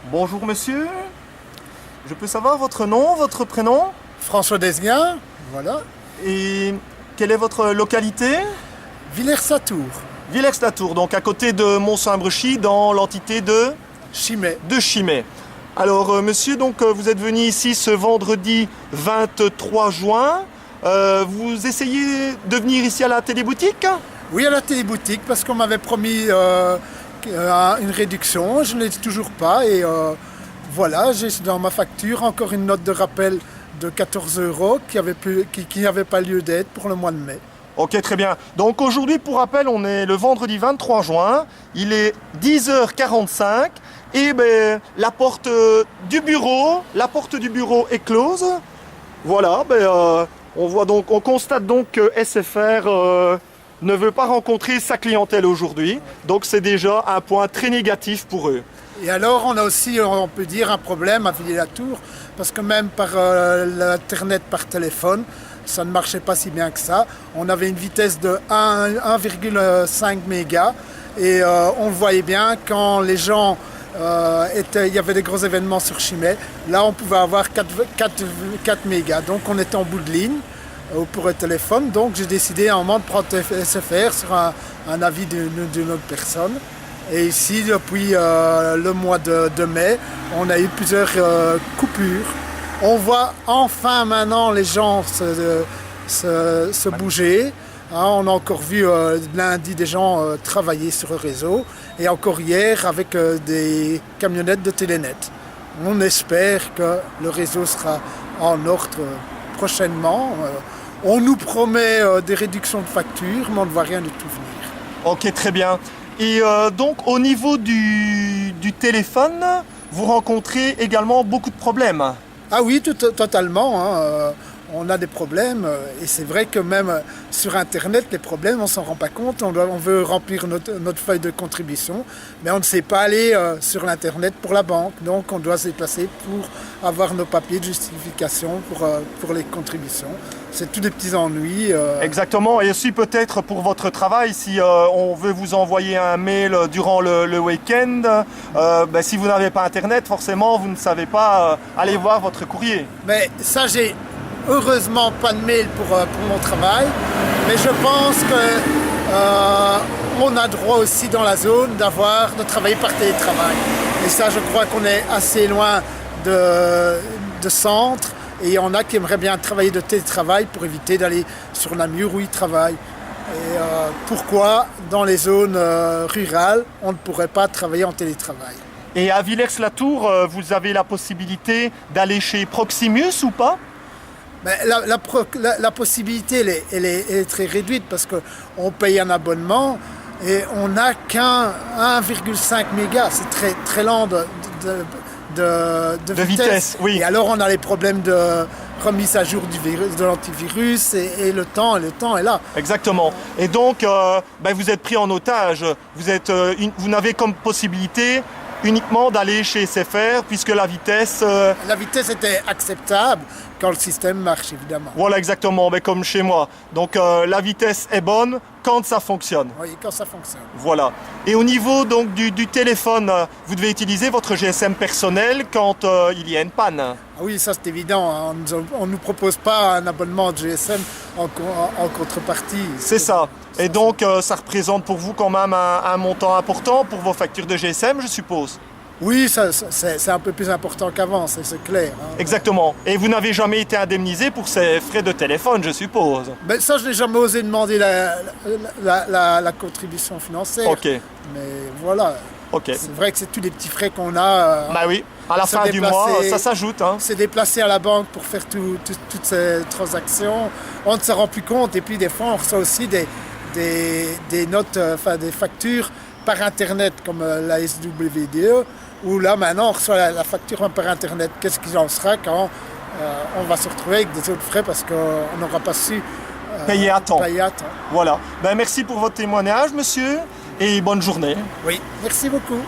Bonjour monsieur, je peux savoir votre nom, votre prénom François Desguin, voilà. et quelle est votre localité? Villers-Satour, Villers-Latour, donc à côté de Mont-Saint-Brechy dans l'entité de Chimay. Chimay. Alors monsieur, donc vous êtes venu ici ce vendredi 23 juin. Vous essayez de venir ici à la téléboutique? Oui, à la téléboutique, parce qu'on m'avait promis une réduction. Je ne l'ai toujours pas. Et voilà, j'ai dans ma facture encore une note de rappel de 14 € qui n'avait pas lieu d'être pour le mois de mai. Ok, très bien. Donc aujourd'hui, pour rappel, on est le vendredi 23 juin. Il est 10h45 et la porte du bureau est close. Voilà, on constate donc que SFR ne veut pas rencontrer sa clientèle aujourd'hui. Donc c'est déjà un point très négatif pour eux. Et alors, on a aussi, on peut dire, un problème à Villers-Latour, parce que même par l'Internet par téléphone, ça ne marchait pas si bien que ça. On avait une vitesse de 1,5 mégas et on le voyait bien quand les gens il y avait des gros événements sur Chimay. Là, on pouvait avoir 4 mégas. Donc, on était en bout de ligne pour le téléphone. Donc, j'ai décidé à un moment de prendre SFR sur un avis d'une autre personne. Et ici, depuis le mois de mai, on a eu plusieurs coupures. On voit enfin maintenant les gens se bouger. On a encore vu lundi des gens travailler sur le réseau et encore hier avec des camionnettes de Télénet. On espère que le réseau sera en ordre prochainement. On nous promet des réductions de factures, mais on ne voit rien de tout venir. Ok, très bien. Et donc au niveau du téléphone, vous rencontrez également beaucoup de problèmes. Ah oui, totalement. On a des problèmes et c'est vrai que même sur Internet, les problèmes, on ne s'en rend pas compte. On veut remplir notre feuille de contribution, mais on ne sait pas aller sur l'Internet pour la banque. Donc on doit se déplacer pour avoir nos papiers de justification pour les contributions. C'est tous des petits ennuis. Exactement, et aussi peut-être pour votre travail, si on veut vous envoyer un mail durant le week-end, si vous n'avez pas Internet, forcément, vous ne savez pas aller voir votre courrier. Mais ça, j'ai heureusement pas de mail pour mon travail, mais je pense qu'on a droit aussi dans la zone de travailler par télétravail. Et ça, je crois qu'on est assez loin de centre. Et il y en a qui aimeraient bien travailler de télétravail pour éviter d'aller sur Namur où ils travaillent. Et pourquoi dans les zones rurales, on ne pourrait pas travailler en télétravail? Et à Villers-Latour, vous avez la possibilité d'aller chez Proximus ou pas? Mais la possibilité, elle est très réduite parce qu'on paye un abonnement et on n'a qu'un 1,5 mégas. C'est très, très lent de vitesse. Oui. Et alors on a les problèmes de remise à jour de l'antivirus et le temps est là. Exactement. Et donc vous êtes pris en otage. Vous n'avez comme possibilité uniquement d'aller chez SFR puisque la vitesse... La vitesse était acceptable quand le système marche évidemment. Voilà, exactement, mais comme chez moi. Donc la vitesse est bonne quand ça fonctionne. Oui, quand ça fonctionne. Voilà. Et au niveau donc du téléphone, vous devez utiliser votre GSM personnel quand il y a une panne. Ah oui, ça c'est évident. Hein. On ne nous propose pas un abonnement de GSM en contrepartie. C'est ça. Et donc ça représente pour vous quand même un montant important pour vos factures de GSM, je suppose. Oui, c'est un peu plus important qu'avant, c'est clair. Hein. Exactement. Et vous n'avez jamais été indemnisé pour ces frais de téléphone, je suppose. Ben, ça, je n'ai jamais osé demander la contribution financière. Ok. Mais voilà. Ok. C'est vrai que c'est tous les petits frais qu'on a. Bah oui, à la fin du mois, ça s'ajoute. Hein. C'est déplacer à la banque pour faire toutes ces transactions. On ne se rend plus compte. Et puis, des fois, on reçoit aussi des notes, des factures par Internet, comme la SWDE, où là, maintenant, on reçoit la facture par Internet. Qu'est-ce qu'il en sera quand on va se retrouver avec des autres frais parce qu'on n'aura pas su payer à temps. Voilà. Merci pour votre témoignage, monsieur, et bonne journée. Oui, merci beaucoup.